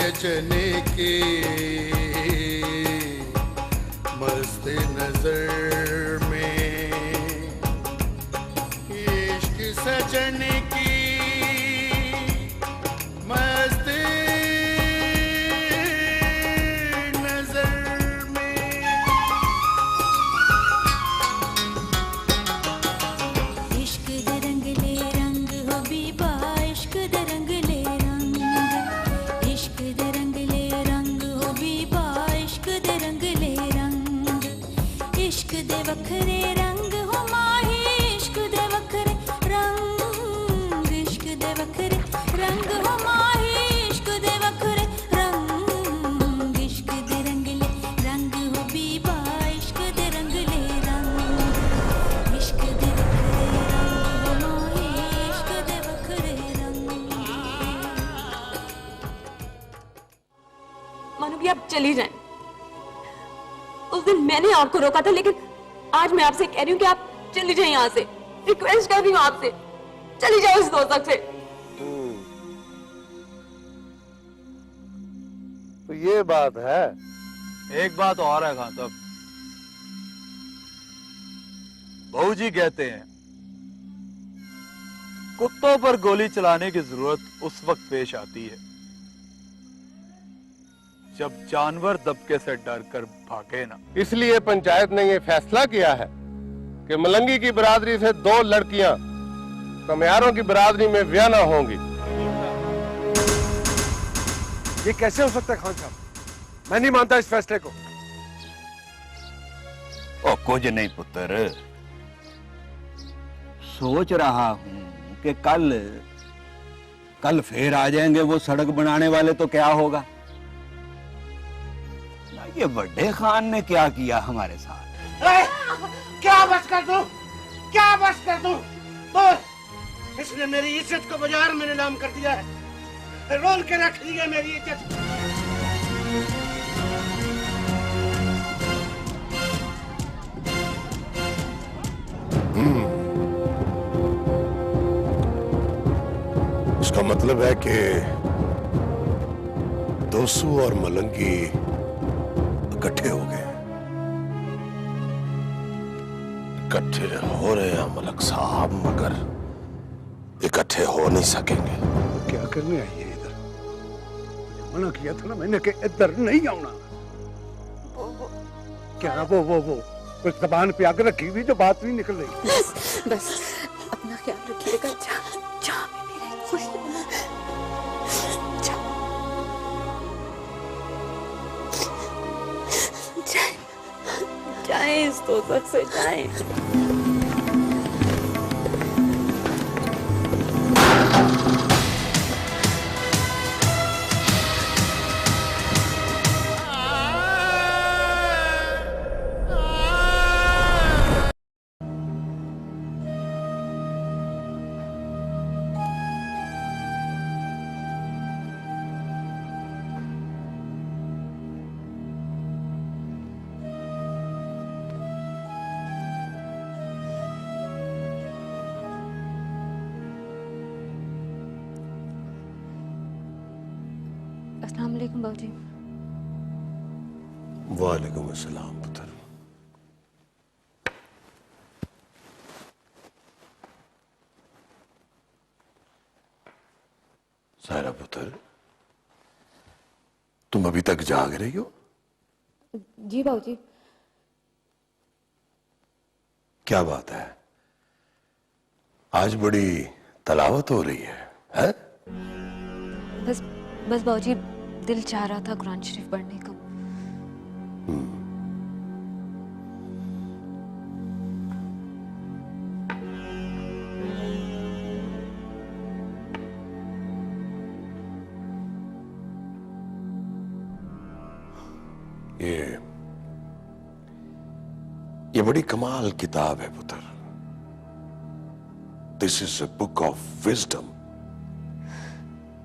सजने के मस्ते नजर में, इश्क सजने की मस्ते नजर में। इश्क दे रंगले रंग हो बीबा, इश्क दे रंगले रंग, इश्क दे रंगले रंग हो बीबा, इश्क दे रंगले रंग, इश्क दे वखरे रंग हो माही, इश्क दे वखरे रंग, इश्क दे वखरे रंग हो माही, इश्क दे वखरे रंग, इश्क दे रंगले रंग हो बीबा, इश्क दे रंगले रंग, इश्क दे वखरे रंग हो माही, इश्क दे वखरे रंग। मानो भी आप चली जाएं। उस दिन मैंने आपको रोका था, लेकिन आज मैं आपसे कह रही हूँ कि आप चली जाएं यहाँ से। रिक्वेस्ट कर रही हूँ आपसे, चली जाओ इस दोजख से। तो ये बात है। एक बात और है खान साहब, बहू जी कहते हैं कुत्तों पर गोली चलाने की जरूरत उस वक्त पेश आती है जब जानवर दबके से डरकर भागे ना। इसलिए पंचायत ने ये फैसला किया है कि मलंगी की बरादरी से 2 लड़कियां कमियारों की बरादरी में ब्याह ना होंगी। ये कैसे हो सकता है खान साहब? मैं नहीं मानता इस फैसले को। ओ कुछ नहीं पुत्र, सोच रहा हूं कि कल फिर आ जाएंगे वो सड़क बनाने वाले, तो क्या होगा? ना ये बड़े खान ने क्या किया हमारे साथ। क्या बस कर दूं, क्या बस कर दूं? तो इसने मेरी इज्जत को बाजार में नीलाम कर दिया है, रोल के रख दिया मेरी इज्जत। इसका मतलब है कि दोसू और मलंगी इकट्ठे हो गए। इकट्ठे हो रहे हैं मलक साहब, मगर इकट्ठे हो नहीं सकेंगे। क्या करने आई है इधर? मना किया था ना मैंने कि इधर नहीं आना। क्या वो कुछ जबान पे आग रखी हुई जो बात नहीं निकल रही। बस अपना ख्याल रखिएगा। जा मेरे खुश रहना। जाए इस दोजख से जाए। अस्सलाम वालेकुम बाबूजी। वालेकुम अस्सलाम पुत्र। सारा पुत्र, तुम अभी तक जाग रही हो? जी बाबूजी। क्या बात है, आज बड़ी तलावत हो रही है? बस बाबूजी, दिल चाह रहा था कुरान शरीफ पढ़ने का। ये बड़ी कमाल किताब है पुत्र। This is a book of wisdom.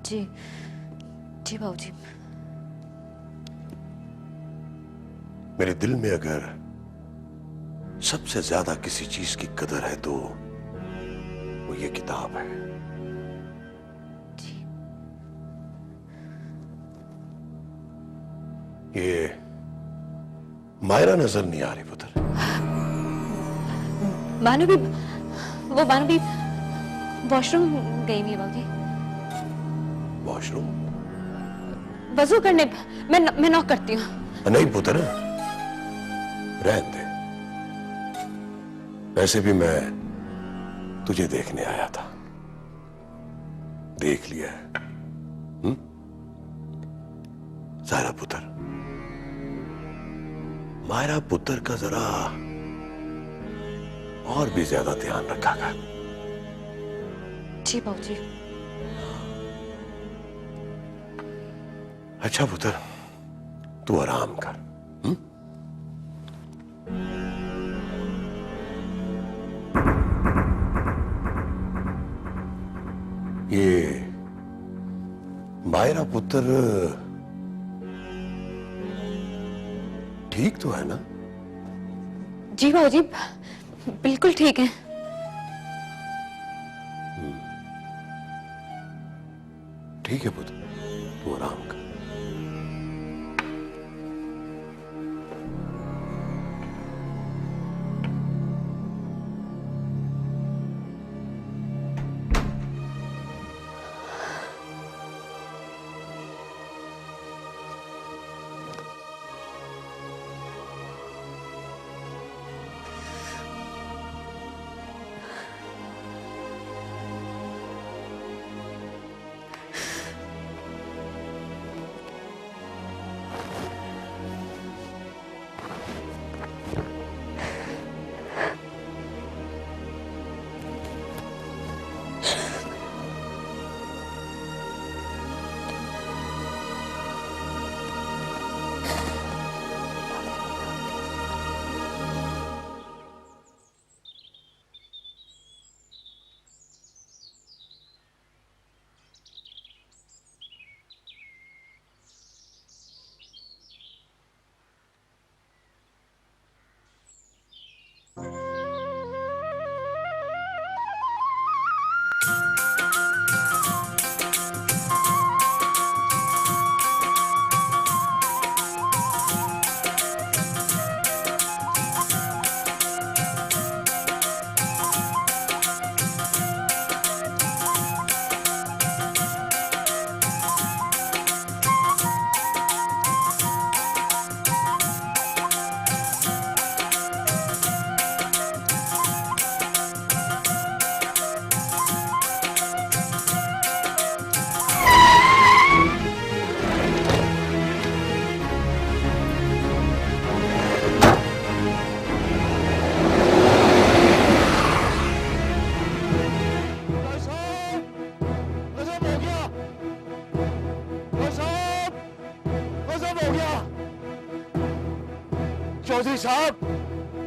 जी जी बाबूजी। मेरे दिल में अगर सबसे ज्यादा किसी चीज की कदर है तो वो ये किताब है। ये मायरा नजर नहीं आ रही पुत्र। भानु भी वॉशरूम गई हुई है बाबूजी। वॉशरूम? वजू करने। मैं नॉक करती हूँ। नहीं पुत्र, रहने दे। वैसे भी मैं तुझे देखने आया था, देख लिया है। सारा पुत्र, मायरा पुत्र का जरा और भी ज्यादा ध्यान रखा कर। जी बाबूजी। अच्छा पुत्र, तू आराम कर। ये मायरा पुत्र ठीक तो है ना? जी बाबूजी, बिल्कुल ठीक है। ठीक है पुत्र, तू आराम कर।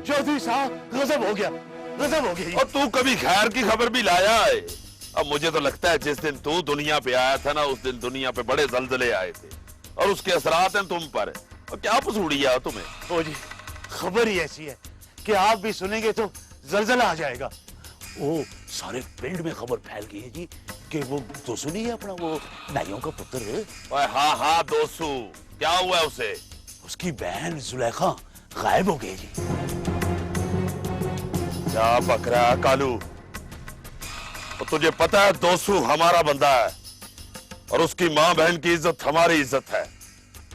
चौधरी साहब, गजब हो गया। और तू कभी खैर की खबर भी लाया है? अब मुझे तो लगता है जिस दिन तू दुनिया पे आया था ना, उस दिन दुनिया पे बड़े जल्जले आए थे और उसके असरात हैं तुम पर। और क्या पसूड़िया तुम्हें? ओ जी, खबर ही ऐसी है कि आप भी सुनेंगे तो जल्जला आ जाएगा। वो सारे पिंड में खबर फैल गई है जी कि वो दोसू नहीं है अपना, वो नाइयों का पुत्र। हाँ हाँ दोसू, क्या हुआ उसे? उसकी बहन जुलेखा गायब हो गई जी। क्या बकरा कालू? तो तुझे पता है दोसू हमारा बंदा है और उसकी माँ बहन की इज्जत हमारी इज्जत है।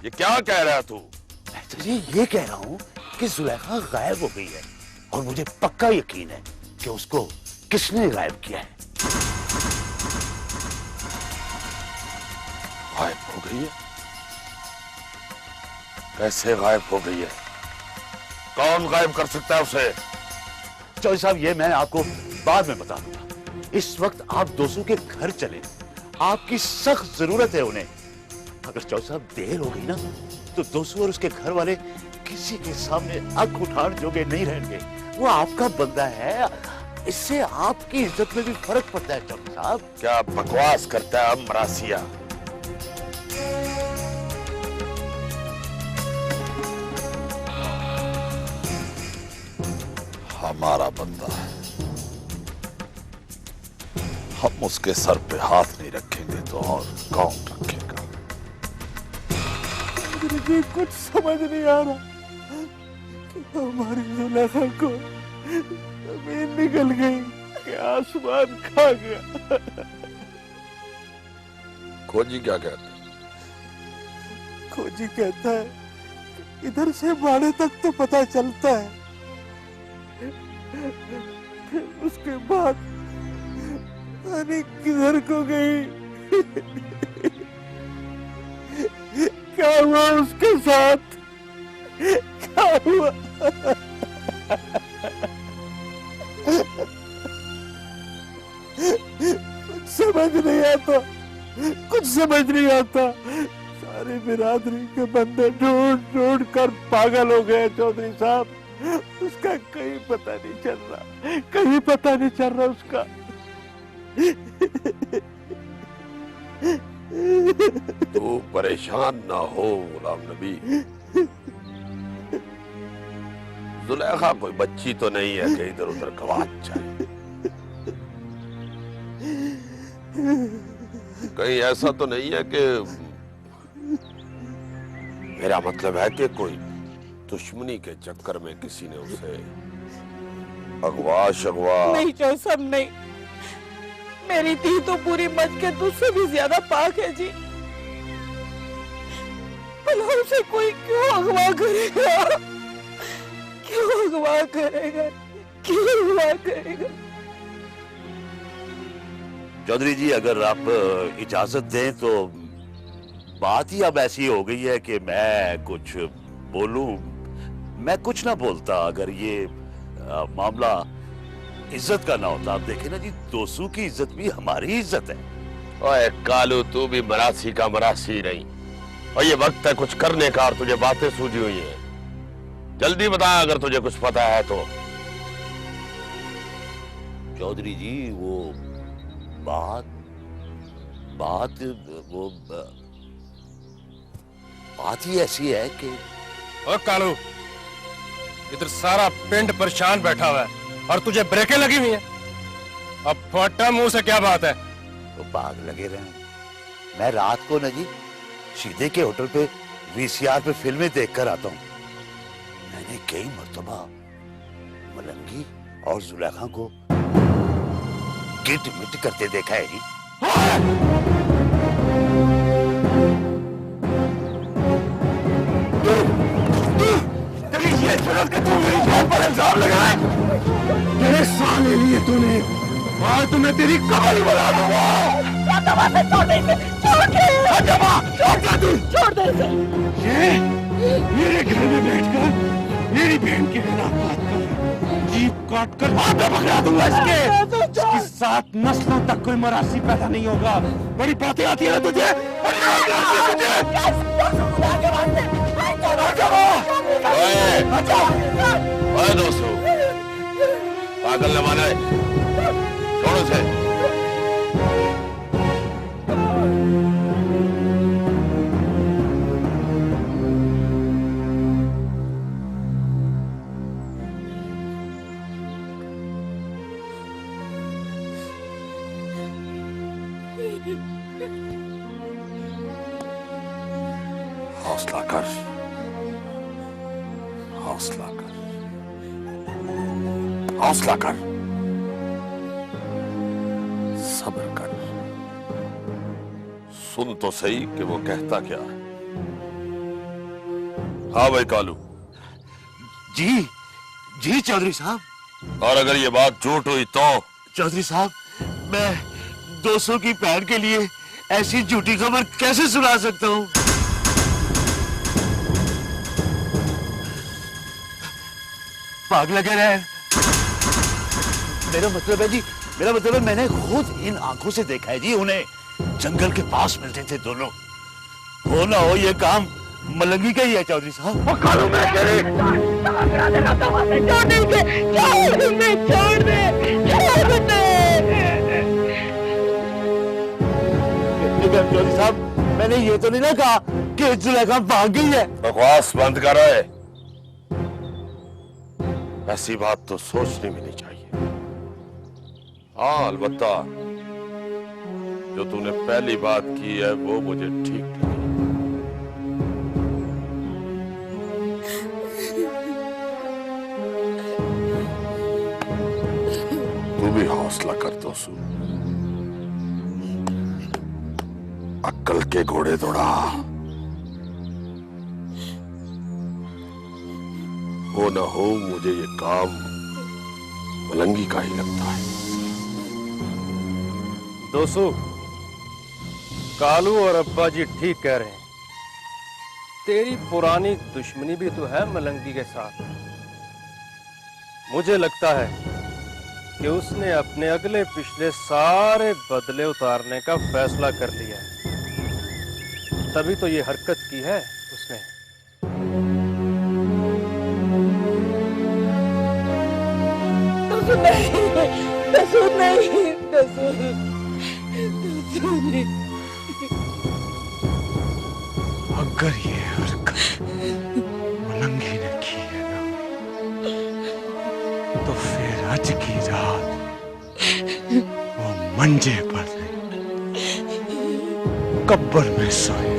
ये क्या कह रहा है तू? मैं तो ये कह रहा हूँ कि जुलेखा गायब हो गई है और मुझे पक्का यकीन है कि उसको किसने गायब किया है। गायब हो गई है? कैसे गायब हो गई है? कौन गायब कर सकता है उसे? चौधरी साहब, ये मैं आपको बाद में बता दूंगा। इस वक्त आप दोसू के घर चले, आपकी सख्त जरूरत है उन्हें। अगर चौधरी साहब देर हो गई ना तो दोसू और उसके घर वाले किसी के सामने आंख उठाने जोगे नहीं रहेंगे। वो आपका बंदा है, इससे आपकी इज्जत में भी फर्क पड़ता है। चौधरी साहब क्या बकवास करता है मरासिया? हमारा बंदा है, हम उसके सर पे हाथ नहीं रखेंगे तो और कौन रखेगा? चौधरी जी कुछ समझ नहीं आ रहा कि हमारी जुलेखा को जमीन निकल गई कि आसमान खा गया। खोजी क्या कहते? खोजी कहता है कि इधर से बाड़े तक तो पता चलता है, फिर उसके बाद अरे किधर को गई, क्या हुआ उसके साथ, क्या हुआ? कुछ समझ नहीं आता, कुछ समझ नहीं आता। सारी बिरादरी के बंदे ढूंढ ढूंढ कर पागल हो गए चौधरी साहब। उसका कहीं पता नहीं चल रहा, कहीं पता नहीं चल रहा उसका। तू परेशान ना हो गुलाम नबी। जुलेखा कोई बच्ची तो नहीं है कि इधर उधर गवाच जाए। कहीं ऐसा तो नहीं है कि, मेरा मतलब है कि कोई दुश्मनी के चक्कर में किसी ने उसे अगवा शगवा। नहीं चौ सब नहीं, मेरी धी तो पूरी मच के तुझसे भी ज्यादा पाक है जी। भला उसे कोई क्यों अगवा करेगा, क्यों अगवा करेगा, क्यों अगवा करेगा? चौधरी जी अगर आप इजाजत दें तो बात ही अब ऐसी हो गई है कि मैं कुछ बोलूं, मैं कुछ ना बोलता अगर ये मामला इज्जत का ना होता। आप देखें ना जी, दोस्तों की इज्जत भी हमारी इज्जत है। ओए कालू, तू भी मरासी का मरासी नहीं, और ये वक्त है कुछ करने का, और तुझे बातें सूझी हुई हैं। जल्दी बता अगर तुझे कुछ पता है तो। चौधरी जी वो बात ही ऐसी है कि ओ कालू, इधर सारा पिंड परेशान बैठा हुआ है और तुझे ब्रेकें लगी हुई हैं। अब फटा मुंह से क्या बात है? तो बाग लगे रहे। मैं रात को ना जी सीधे के होटल पे वीसीआर पे फिल्में देखकर आता हूँ। मैंने कई मर्तबा मलंगी और जुलेखा को गिट मिट करते देखा है जी। तेरे साले लिए तूने, आज तो मैं तेरी कहानी बना दूंगा। छोड़ दे इसे। ये मेरे घर में बैठकर मेरी बहन के खिलाफ बात कर, जीप काट कर हाथ में पकड़ा दूंगा इसके 7 नस्लों तक कोई मरासी पैदा नहीं होगा। बड़ी बातें आती है ना तुझे, बड़ी बातें आती है तुझे। ओए दोस्तों, पागल न माने, छोड़ो से। हौसला कर, हौसला कर, हौसला कर, सब्र कर। सुन तो सही कि वो कहता क्या है। हाँ भाई कालू। जी जी चौधरी साहब। और अगर ये बात झूठ हुई तो? चौधरी साहब, मैं 200 की बहन के लिए ऐसी झूठी खबर कैसे सुना सकता हूँ? भाग लगे रहे। मेरा मतलब है जी, मेरा मतलब है मैंने खुद इन आंखों से देखा है जी उन्हें। जंगल के पास मिलते थे दोनों। हो ना हो ये काम मलंगी का ही है चौधरी साहब। वो कालू मैं तेरे चौधरी साहब, मैंने ये तो नहीं ना कहा कि जुलेखा भाग गई है। बकवास बंद कर रहे। ऐसी बात तो सोचनी भी नहीं चाहिए। हाँ अलबत्ता जो तूने पहली बात की है वो मुझे ठीक लगी। भी हौसला कर दोसू। अक्कल के घोड़े दौड़ा। हो न हो मुझे ये काम मलंगी का ही लगता है। दोस्तों, कालू और अब्बा जी ठीक कह रहे हैं। तेरी पुरानी दुश्मनी भी तो है मलंगी के साथ। मुझे लगता है कि उसने अपने अगले पिछले सारे बदले उतारने का फैसला कर लिया है, तभी तो ये हरकत की है उसने। अगर ये हरकत मलंगी ने की है ना, तो फिर आज की रात वो मंजे पर कब्र में सोएगा।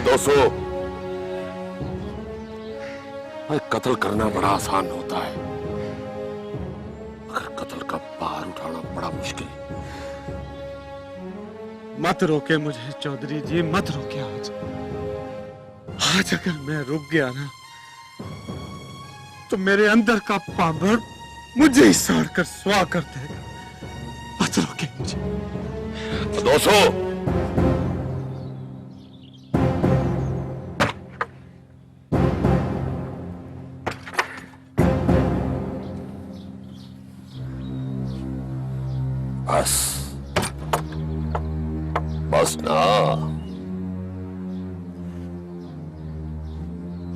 दोस्तों, कत्ल करना बड़ा आसान होता है, मगर कत्ल का भार उठाना बड़ा मुश्किल। मत रोके मुझे चौधरी जी, मत रोके। आज अगर मैं रुक गया ना, तो मेरे अंदर का पामर मुझे ही साड़ कर स्वाह कर देगा। मत रोके मुझे। दोस्तों, बस ना।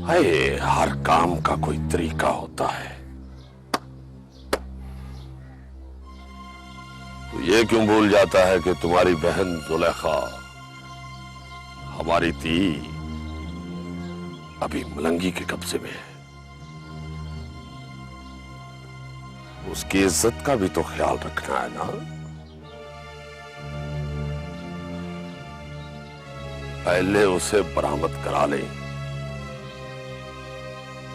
हाय, हर काम का कोई तरीका होता है। तो ये क्यों भूल जाता है कि तुम्हारी बहन जुलेखा हमारी थी, अभी मलंगी के कब्जे में है। उसकी इज्जत का भी तो ख्याल रखना है ना। पहले उसे बरामद करा ले,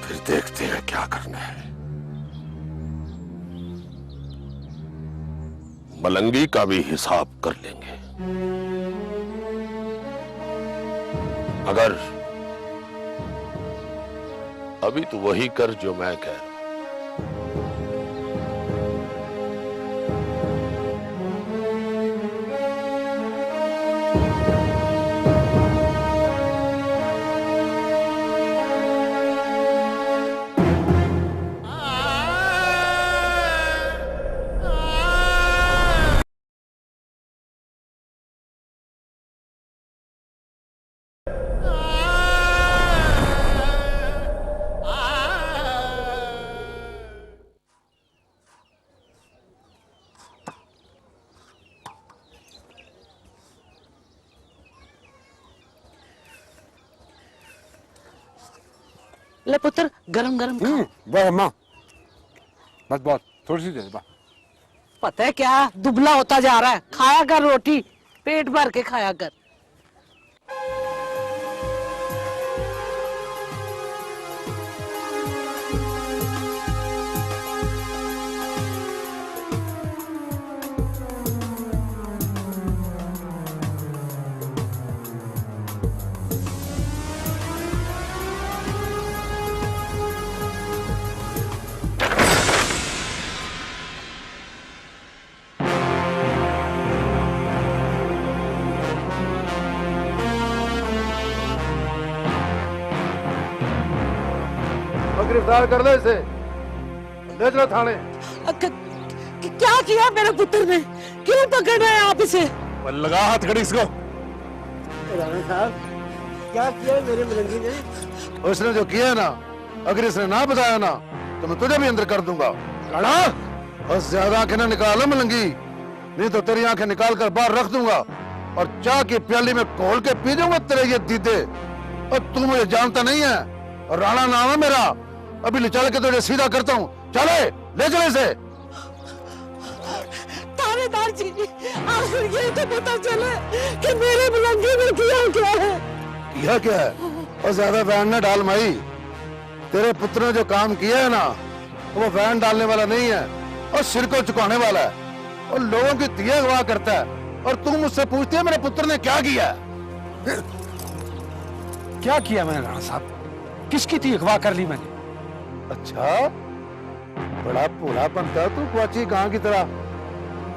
फिर देखते हैं क्या करना है। मलंगी का भी हिसाब कर लेंगे। अगर अभी तो वही कर जो मैं कह रहा हूं। ले पुत्र, गरम गरम खा। वाह अम्मा, बस बहुत थोड़ी सी दे दे। पता है क्या, दुबला होता जा रहा है। खाया कर रोटी, पेट भर के खाया कर। गिरफ्तार कर लो इसे, ले चलो थाने। क्या किया मेरे पुत्र ने? क्यों पकड़ रहे हैं आप इसे? लगा हाथ खड़ी इसको। राणा साहब, क्या किया मेरे मलंगी ने? उसने जो किया ना, अगर इसने ना बताया ना, तो मैं तुझे भी अंदर कर दूंगा। राणा, बस ज्यादा आंखें ना निकालो मलंगी, नहीं तो तेरी आंखें निकाल कर बाहर रख दूंगा और चाय की प्याली में घोल के पी जाऊंगा तेरे ये दीदे। और तू मुझे जानता नहीं है, और राणा नाम है मेरा। अभी ले चल के तुझे सीधा करता हूँ। चले, ले चले इसे। थानेदार जी, आखिर ये तो पता चले कि मेरे बुलंदी में किया क्या है। किया क्या है? और ज्यादा वैन न डाल माई। तेरे पुत्र ने जो काम किया है ना, वो वैन डालने वाला नहीं है और सिर को झुकाने वाला है, और लोगों की दिए अगवा करता है। और तू मुझसे पूछती है मेरे पुत्र ने क्या किया? क्या किया मैंने राणा साहब? किसकी थी अगवा कर ली मैंने? अच्छा, बड़ा भोला बनता तू, क्वाची गां की तरह।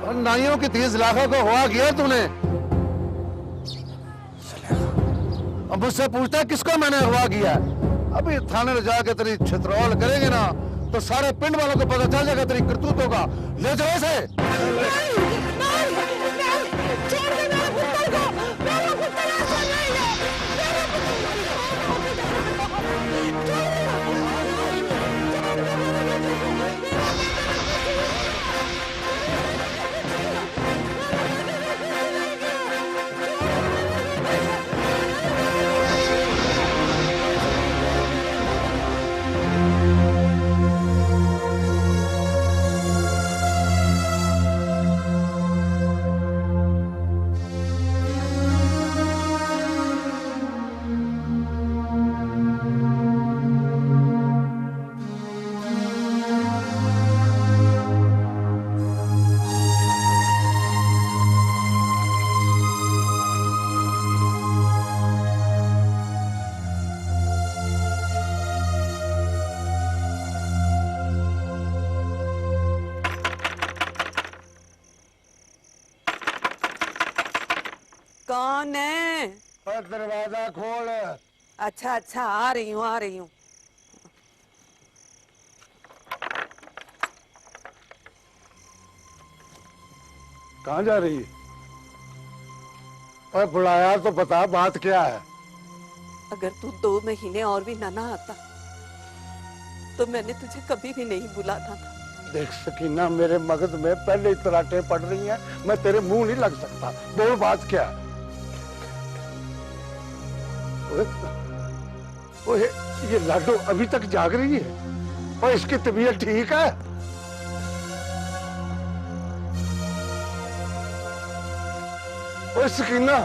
और नाइयों की 30 लाखों को हुआ किया तूने। अब मुझसे पूछता है किसको मैंने अगवा किया? अभी थाने में जाके तेरी छित्रौल करेंगे ना, तो सारे पिंड वालों को पता चल जाएगा तेरी करतूतों का। ले जाओ इसे। कौन है? दरवाजा खोल। अच्छा अच्छा, आ रही हूँ आ रही हूँ। कहाँ जा रही है? और बुलाया तो बता, बात क्या है? अगर तू 2 महीने और भी ना आता तो मैंने तुझे कभी भी नहीं बुलाना था। देख सकीना, मेरे मगज में पहले ही तराटे पड़ रही हैं, मैं तेरे मुंह नहीं लग सकता। बोल, बात क्या है? ओए, ये लाडो अभी तक जाग रही है और इसकी तबीयत ठीक है? ओए सकीना,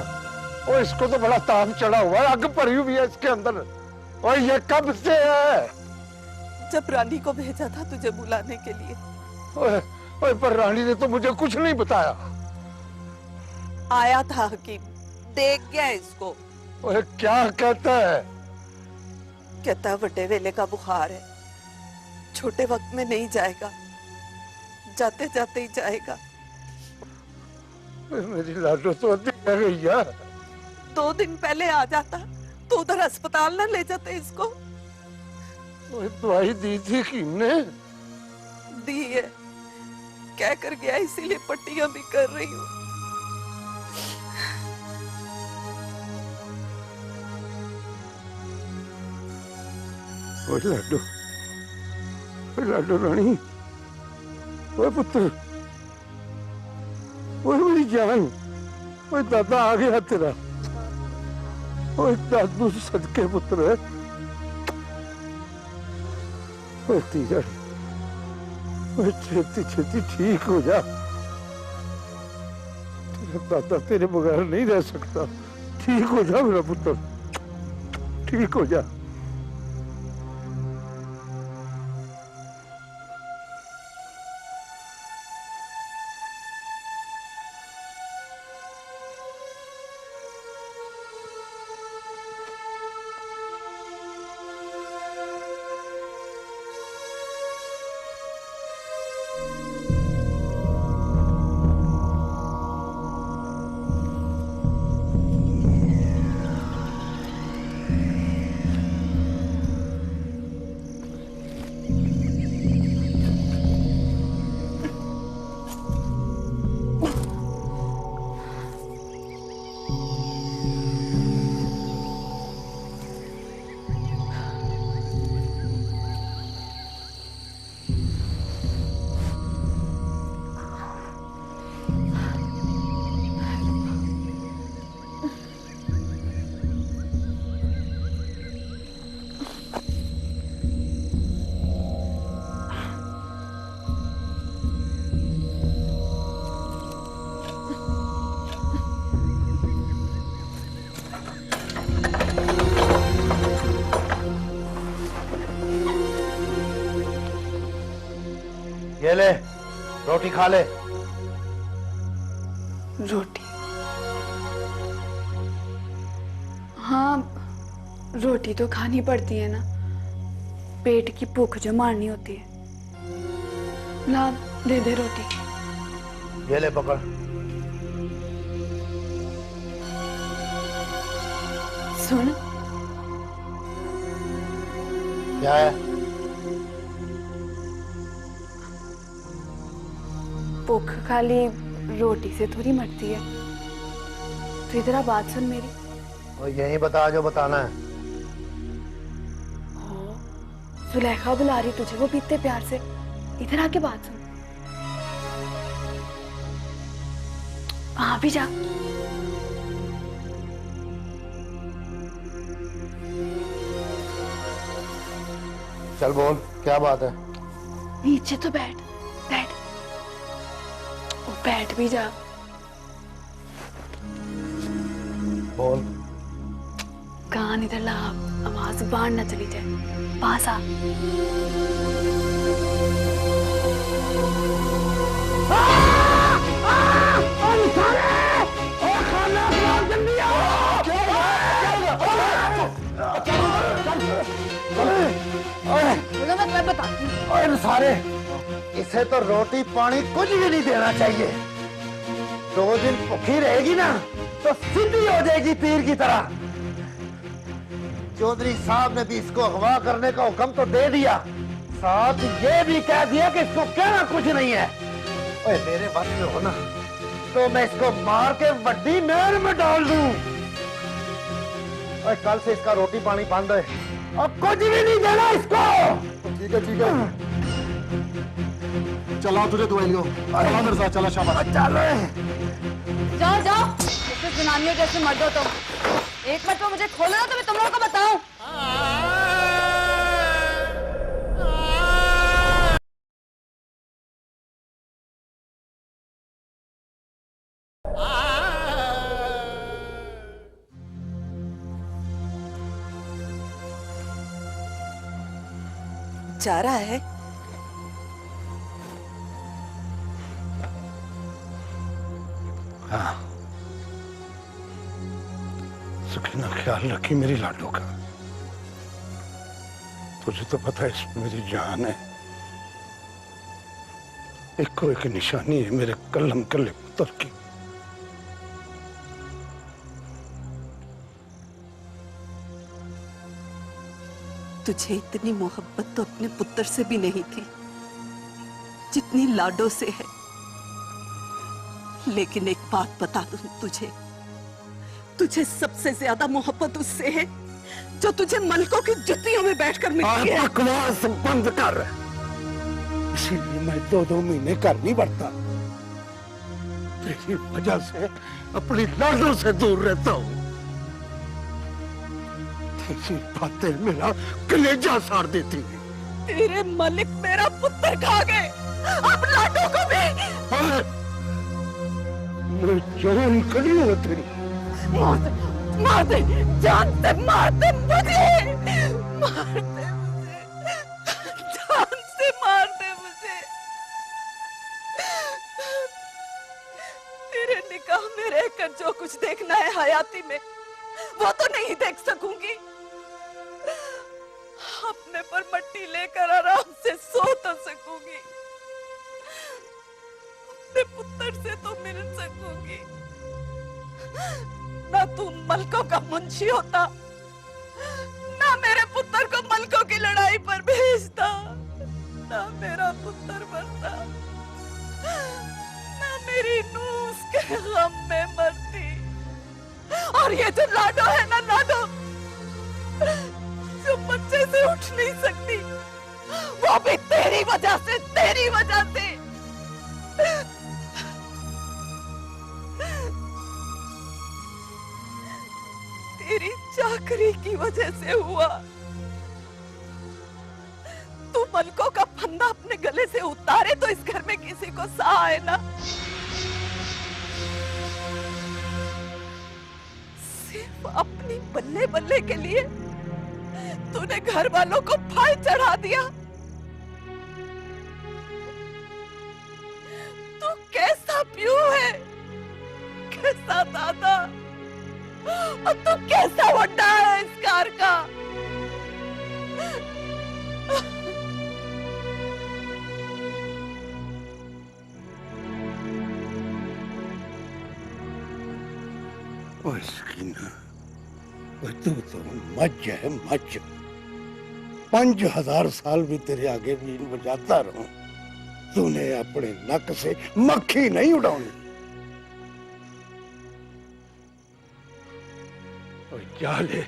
और इसको तो बड़ा ताप चढ़ा हुआ है, आग भरी हुई है इसके अंदर। और ये कब से है? जब रानी को भेजा था तुझे बुलाने के लिए। ओए, पर रानी ने तो मुझे कुछ नहीं बताया। आया था हकीम, देख गया इसको। ओए, क्या कहता है? कहता बड़े वेले का बुखार है, छोटे वक्त में नहीं जाएगा, जाते जाते ही जाएगा। मेरी लाडो तो अभी रह गई है। 2 दिन पहले आ जाता तो उधर अस्पताल ना ले जाते इसको। दवाई दी थी किमने? दी है, क्या कर गया, इसीलिए पट्टियां भी कर रही हूँ। ओए लाडो, ओए लाडो रानी, ओए पुत्र, ओए मेरी जान, ओए दादा आ गया तेरा। ओए दादू सदके पुत्र, ओए तीजा, ओए छेती छेती ठीक हो जा। तेरा दादा तेरे बगैर नहीं रह सकता। ठीक हो जा मेरा पुत्र, ठीक हो जा। रोटी खा ले। रोटी? हाँ, रोटी तो खानी पड़ती है ना, पेट की भूख जो मारनी होती है। ला दे दे रोटी। ये ले पकड़। सुन, क्या है? भूख खाली रोटी से थोड़ी मरती है। तो इधर आ, बात सुन मेरी। और यही बता जो बताना है। सुलेखा बुला रही तुझे, वो भी इतने प्यार से। इधर आके बात सुन। हाँ भी जा। चल बोल, क्या बात है? नीचे तो बैठ, बैठ, बैठ भी जा। बोल। कान इधर ला, आवाज बाहर ना चली जाए, पास आ। मैं बताती हूँ। सारे इसे तो रोटी पानी कुछ भी नहीं देना चाहिए। 2 दिन भूखी रहेगी ना तो सीधी हो जाएगी तीर की तरह। चौधरी साहब ने भी इसको अगवा करने का हुक्म तो दे दिया, साथ ये भी कह दिया कि इसको कहना कुछ नहीं है। ओए मेरे वक्त में हो ना तो मैं इसको मार के बड्डी महल में डाल दूं। ओए कल से इसका रोटी पानी बंद है, अब कुछ भी नहीं देना इसको। ठीक है ठीक है, चला तुझे दवाई लो। चला मेरे साथ, चला शाबाश। चलो जाओ जाओ, इससे जनानियों जैसे मर्द हो तुम। एक मिनट में मुझे खोलो ना तो मैं तुम लोगों को बताऊं। जा रहा है? हाँ, सुखीना ख्याल रखी मेरी लाडो का। तुझे तो पता है इसमें मेरी जान है। एक को एक निशानी है मेरे कलम कल्ले पुत्र की। तुझे इतनी मोहब्बत तो अपने पुत्र से भी नहीं थी जितनी लाडो से है। लेकिन एक बात बता दूं तुझे, तुझे सबसे ज्यादा मोहब्बत उससे है जो तुझे मलकों की जुतियों में बैठकर मिलती है। बकवास बंद कर। इसीलिए मैं 2-2 महीने घर नहीं बढ़ता। तेरी वजह से अपनी लाडो से दूर रहता हूँ। तेरी बातें मेरा कलेजा साड़ देती है। तेरे मलिक मेरा पुत्र खा गए, अब लाडो को भी। मैं जान करी हूँ तेरी। मार दे, जान से मार दे मुझे, मार दे मुझे, जान से मार दे मुझे। तेरे निकाह में रहकर जो कुछ देखना है हयाती में वो तो नहीं देख सकूंगी। अपने पर मट्टी लेकर आराम से सो तो सकूंगी, अपने पुत्र से तो मिल सकूंगी। ना तू मलकों का मुंशी होता, ना मेरे पुत्र को मलकों की लड़ाई पर भेजता, ना मेरा पुत्र मरता, ना मेरी नूह उसके गम में मरती। और ये जो लाडो है ना, लाडो जो बच्चे से उठ नहीं सकती, वो भी तेरी वजह से, तेरी वजह से। तेरी चाकरी की वजह से हुआ। तू मलकों का फंदा अपने गले से उतारे तो इस घर में किसी को सा आए ना। सिर्फ अपनी बल्ले बल्ले के लिए तूने घर वालों को फाय चढ़ा दिया। कैसा प्यू है, कैसा दादा, और तू कैसा वड्डा है इस कार का। तू तो मज है मज। 5000 साल भी तेरे आगे बीन बजाता रहूं, तूने अपने नक से मक्खी नहीं उड़ानी। और जाले,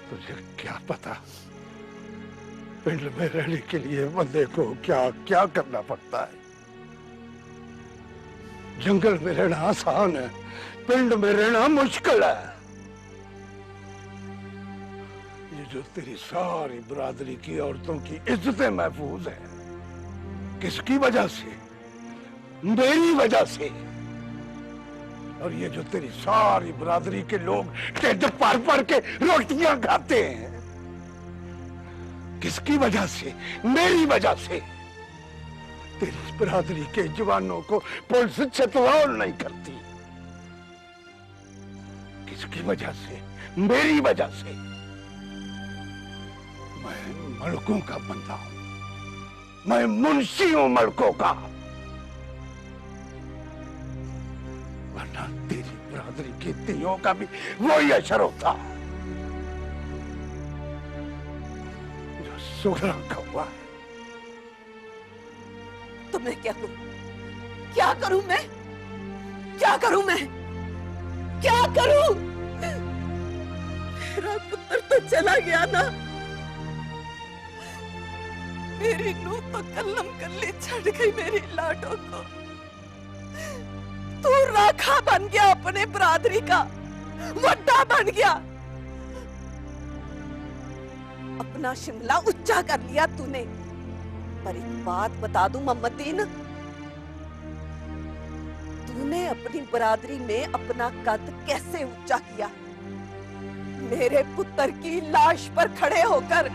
तुझे क्या पता पिंड में रहने के लिए बंदे को क्या क्या करना पड़ता है। जंगल में रहना आसान है, पिंड में रहना मुश्किल है। ये जो तेरी सारी बरादरी की औरतों की इज्जतें महफूज हैं, किसकी वजह से? मेरी वजह से। और ये जो तेरी सारी बरादरी के लोग ढिड भर भर के रोटियां खाते हैं, किसकी वजह से? मेरी वजह से। तेरी बरादरी के जवानों को पुलिस चतवाल नहीं करती, किसकी वजह से? मेरी वजह से। मैं मलकों का बंदा हूं, मैं मुंशी हूं मलकों का। वरना तेरी बरादरी की तियों का भी वही असर होता जो सुगरा का हुआ है। तो मैं क्या करूं? क्या करूं मैं? क्या करूं मैं? क्या करूं? मेरा पुत्र तो चला गया ना, मेरी नूह तो कल्लम कल्ली छड़ गई मेरी लाडो को। तू राखा बन गया अपने बरादरी का, वड्डा बन गया। अपना शिमला ऊंचा कर लिया तूने। पर एक बात बता दूं मोहम्मदीन, तूने अपनी बरादरी में अपना कद कैसे ऊंचा किया? मेरे पुत्र की लाश पर खड़े होकर,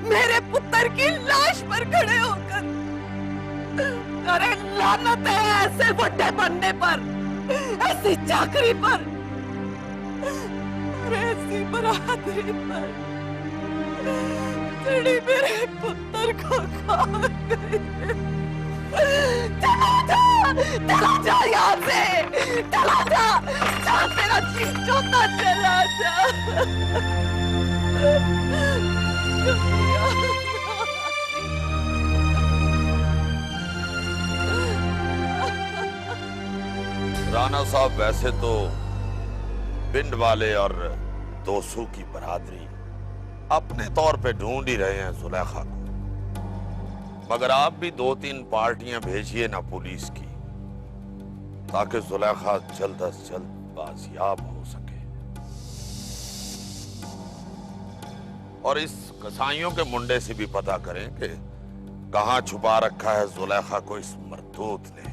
मेरे पुत्र की लाश पर खड़े होकर। अरे लानत है ऐसे बड़े बनने पर, ऐसी चाकरी पर, और ऐसी बरादरी पर। तेरी मेरे पुत्र को खा गई। चला जा यहाँ से, चला जा, जा तेरा जी चोता, चला जा। राणा साहब, वैसे तो पिंड वाले और दोसू की बरादरी अपने तौर पे ढूंढ ही रहे हैं जुलेखा को, मगर आप भी 2-3 पार्टियां भेजिए ना पुलिस की, ताकि जुलेखा जल्द अज जल्द बाजियाब हो सके। और इस कसाईयों के मुंडे से भी पता करें कि कहां छुपा रखा है जुलेखा को इस मरदूत ने।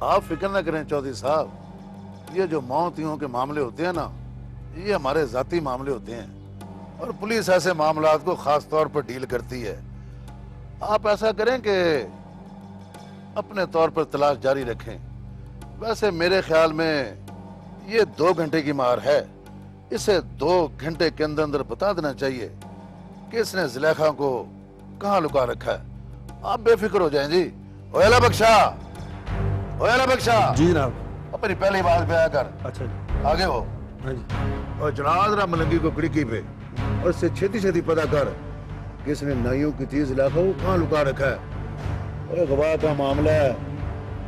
आप फिक्र न करें चौधरी साहब, ये जो मौतियों के मामले होते हैं ना, ये हमारे जाती मामले होते हैं, और पुलिस ऐसे मामलात को खास तौर पर डील करती है। आप ऐसा करें कि अपने तौर पर तलाश जारी रखें। वैसे मेरे ख्याल में ये 2 घंटे की मार है, इसे 2 घंटे के अंदर अंदर बता देना चाहिए कि इसने जुलेखा को कहाँ लुका रखा है। आप बेफिक्र हो जाएं जी। ओला बख्शा, ओला बख्शा। जी जनाब। अपनी पहली बात पे आकर। अच्छा जी। आगे हो। हाँ जी। और जनाब जरा मलंगी को खिड़की पे, और इससे छेती छेती पता कर कि इसने नाइयों की चीज इलाका को कहाँ लुका रखा है। और गवाह का मामला है,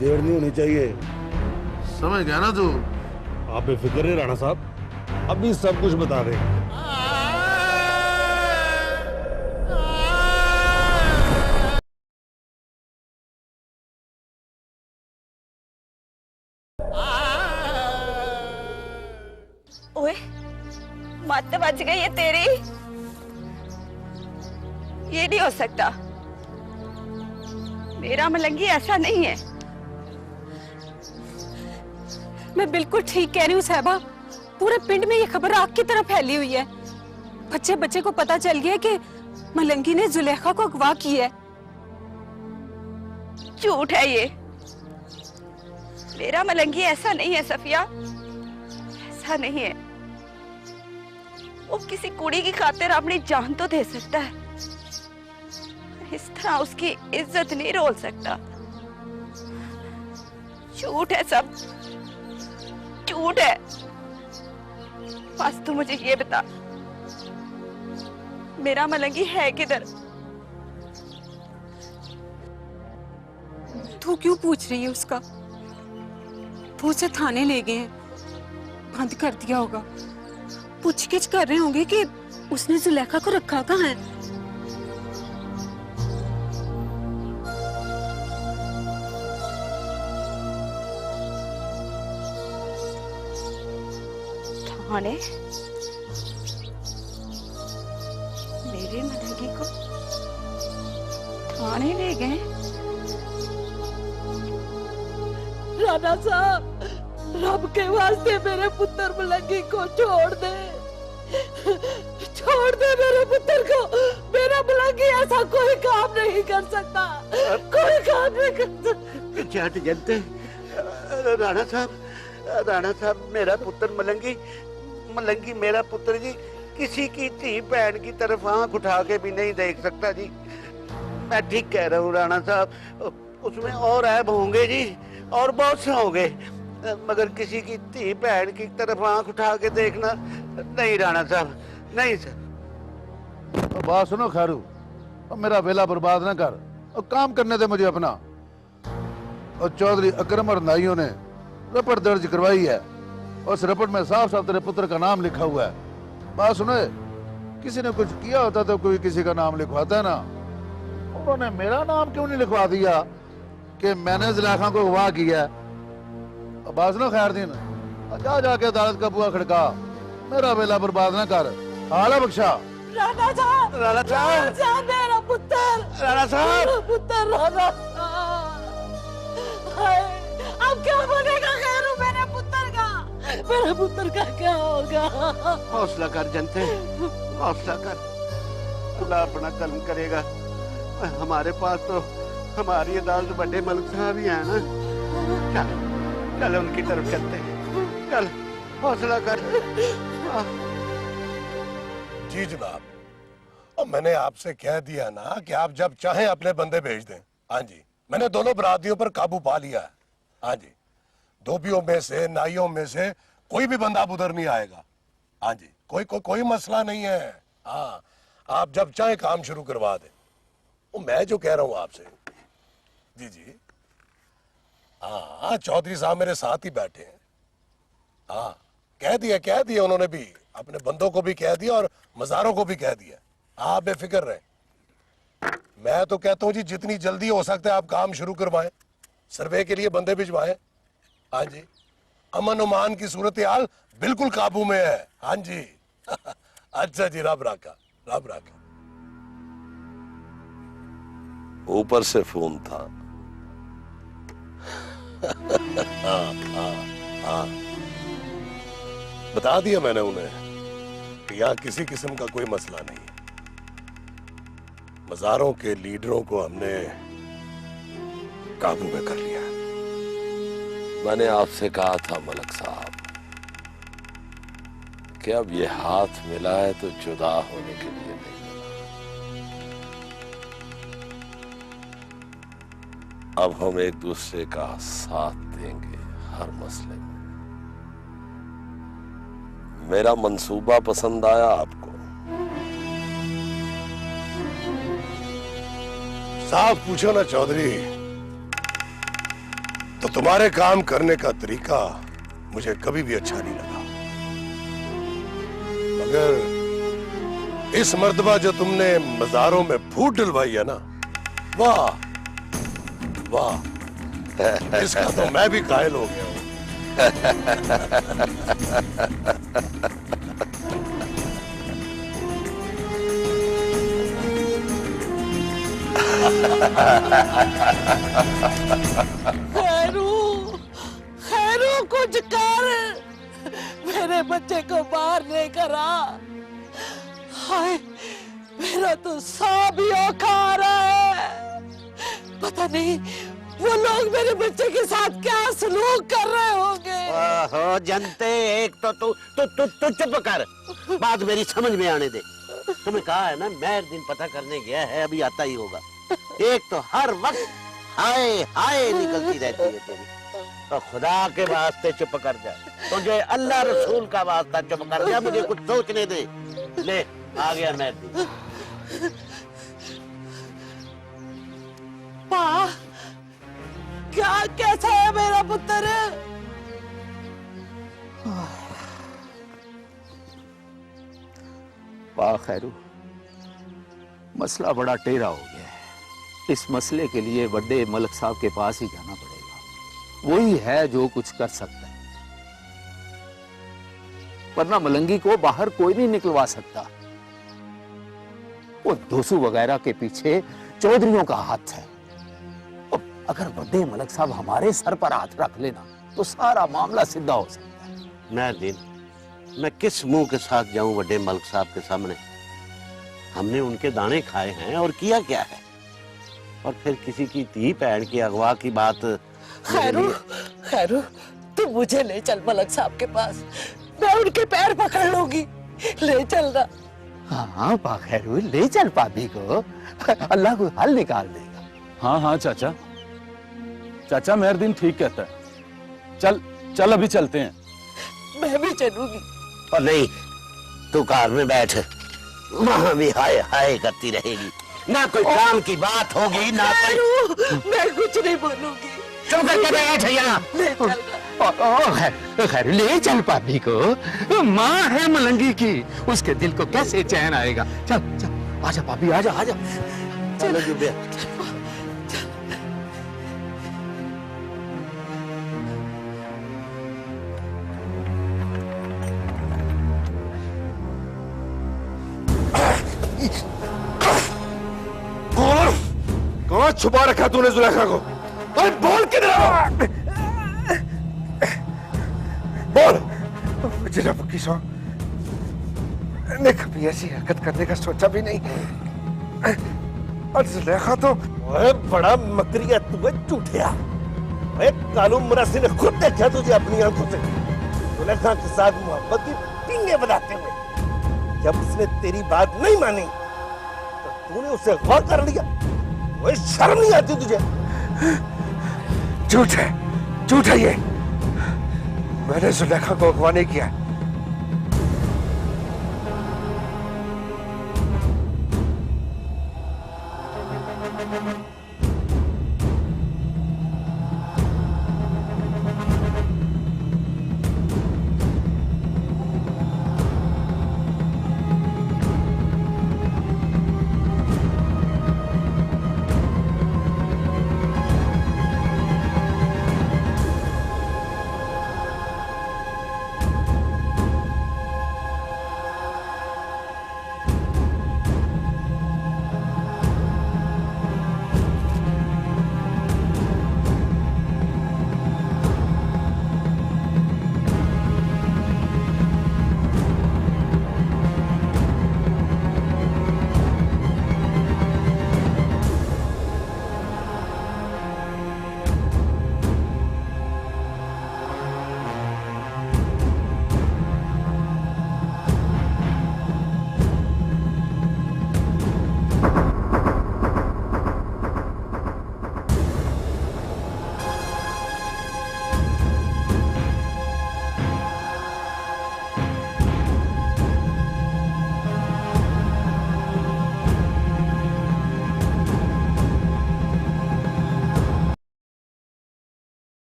देर नहीं होनी चाहिए। समझ गया ना तू? आप बेफिक्र है राणा साहब, अभी सब कुछ बता देंगे। ओए, मत बच गई है तेरी। ये नहीं हो सकता, मेरा मलंगी ऐसा नहीं है। मैं बिल्कुल ठीक कह रही हूँ साहबा, पूरे पिंड में ये खबर आग की तरह फैली हुई है। बच्चे बच्चे को पता चल गया कि मलंगी ने जुलेखा को अगवा किया है। झूठ है ये। मेरा मलंगी ऐसा नहीं है सफिया, ऐसा नहीं है। वो किसी कुड़ी की खातिर अपनी जान तो दे सकता है, इस तरह उसकी इज्जत नहीं रोल सकता। झूठ है सब, झूठ है। बस तू मुझे ये बता, मेरा मलंगी है किधर? तू क्यों पूछ रही है उसका? वो उसे थाने ले गए हैं, बंद कर दिया होगा। पूछगिछ कर रहे होंगे कि उसने जुलेखा को रखा कहाँ है। थाने? मेरे मलंगी को थाने ले गए? राणा साहब, रब के वास्ते मेरे पुत्र मलंगी को छोड़ दे, छोड़ दे मेरे पुत्र को। मेरा मलंगी ऐसा कोई काम नहीं कर सकता, कोई काम नहीं कर सकता। झट जनते राणा साहब, मेरा पुत्र मलंगी, मलंगी मेरा पुत्र जी किसी की धी बहन की तरफ आंख उठा के भी नहीं देख सकता जी। मैं ठीक कह रहा हूँ राणा साहब, उसमें और ऐब होंगे जी, और बहुत से होंगे, मगर किसी की धी बहन की तरफ आंख उठा के देखना नहीं राणा साहब, नहीं सर। बात सुनो खैरू, और मेरा वेला बर्बाद ना कर, और काम करने दे मुझे अपना। और चौधरी अकरम और नाइयों ने रिपोर्ट दर्ज करवाई है, और उस रिपोर्ट में साफ साफ तेरे पुत्र का नाम लिखा हुआ है। बात सुनो, किसी ने कुछ किया होता तो कोई किसी का नाम लिखवाता है ना। उन्होंने मेरा नाम क्यों नहीं लिखवा दिया कि मैंने जुलेखा को अगवा किया? बात सुनो खैरदीन, जा जाके अदालत का बुआ खड़का, मेरा वेला बर्बाद ना कर। हाला बख्शा। राणा साहब, राणा साहब, मेरा पुत्र, राणा साहब, मेरा पुत्र राणा साहब। अब क्या बनेगा खैरू मेरे पुत्र का? मेरे पुत्र का क्या होगा? हौसला कर जनते, हौसला कर, खुदा अपना कर्म करेगा। हमारे पास तो हमारी अदालत बड़े मलिक साहब ही है ना। चल चल उनकी तरफ चलते हैं, चल हौसला कर। जी जनाब, और मैंने आपसे कह दिया ना कि आप जब चाहें अपने बंदे भेज दें। हाँ जी, मैंने दोनों बरादियों पर काबू पा लिया है। हाँ जी, धोबियों में से, नाइयों में से कोई भी बंदा उधर नहीं आएगा। हाँ जी, कोई मसला नहीं है। हाँ, आप जब चाहे काम शुरू करवा दें। वो मैं जो कह रहा हूं आपसे, जी जी, हाँ, चौधरी साहब मेरे साथ ही बैठे हैं। हाँ, कह दिया उन्होंने भी, अपने बंदों को भी कह दिया और मज़ारों को भी कह दिया। आप बेफिक्र रहे। मैं तो कहता हूं जी, जितनी जल्दी हो सकता है आप काम शुरू करवाएं, सर्वे के लिए बंदे भिजवाएं। हाँ जी, अमन उमान की सूरत हाल बिल्कुल काबू में है। हाँ जी। अच्छा जी, रब राखा, रब राखा। ऊपर से फोन था। हाँ, बता दिया मैंने उन्हें कि यहाँ किसी किस्म का कोई मसला नहीं। मज़ारों के लीडरों को हमने काबू में कर लिया। मैंने आपसे कहा था मलक साहब कि अब ये हाथ मिला है तो जुदा होने के लिए नहीं मिला। अब हम एक दूसरे का साथ देंगे हर मसले में। मेरा मंसूबा पसंद आया आपको? साफ पूछो ना चौधरी, तो तुम्हारे काम करने का तरीका मुझे कभी भी अच्छा नहीं लगा, मगर इस मर्तबा जो तुमने मज़ारों में फूट डलवाई है ना, वाह वाह, इसका तो मैं भी कायल हो गया हूं। खैरू कुछ कर, मेरे बच्चे को बाहर लेकर आ। हाय, मेरा तो सांप ही औखा रहा है। पता नहीं वो लोग मेरे बच्चे के साथ क्या सलूक कर रहे होंगे। ओहो जनते, एक तो तू चुप कर, बात मेरी समझ में आने दे। तुम्हें कहा है ना, मैं दिन पता करने गया है, अभी आता ही होगा। एक तो हर वक्त हाय हाय निकलती रहती है तेरी। तो खुदा के वास्ते चुप कर जा, तुझे अल्लाह रसूल का वास्ता चुप कर जा, मुझे कुछ सोचने दे। ले आ गया मैं दिन। माँ, क्या कैसा है मेरा पुत्र? वाह खैरू, मसला बड़ा टेढ़ा हो गया है। इस मसले के लिए बड़े मलक साहब के पास ही जाना पड़ेगा, वही है जो कुछ कर सकता है, वरना मलंगी को बाहर कोई नहीं निकलवा सकता। वो दोसू वगैरह के पीछे चौधरियों का हाथ है। अगर बड़े मलक साहब हमारे सर पर हाथ रख लेना तो सारा मामला सीधा हो सकता है। मैं किस मुंह के साथ जाऊं बड़े मलक साहब के सामने? हमने उनके दाने खाए हैं और किया क्या है? और फिर किसी की धी बहन की अगवा की बात। खैरू, तू मुझे ले चल मलक साहब के पास, मैं उनके पैर पकड़ लूंगी। ले चल ना। हाँ खैरू, ले चल पापी को, अल्लाह को हल निकाल देगा। हाँ हाँ चाचा, चाचा मेहरदीन ठीक कहता है। चल अभी चलते हैं। मैं भी चलूंगी। और नहीं, तू कार में बैठ, वहां भी हाय हाय करती रहेगी, ना कोई काम की बात होगी ना कोई। मैं कुछ नहीं बोलूंगी। चुप करके बैठ यहाँ। खैर ले चल पापी को, माँ है मलंगी की, उसके दिल को कैसे चैन आएगा। चल चल, आजा पापी, आजा आजा। चलो जुबे। कौन छुपा रखा तूने जुलेखा को? अरे बोल किधर? बोल। मुझे रब की सौ, मैंने कभी ऐसी हरकत करने का सोचा भी नहीं। और जुलेखा तो बड़ा मकरी है तू, झूठिया। कालू मुरासी ने खुद देखा तुझे अपनी आंखों से जुलेखा के साथ मोहब्बत की पिंगे बनाते हुए। जब उसने तेरी बात नहीं मानी तो तूने उसे गौर कर लिया। वही शर्म नहीं आती तुझे? झूठ है ये। मैंने जुलेखा को अगवा नहीं किया।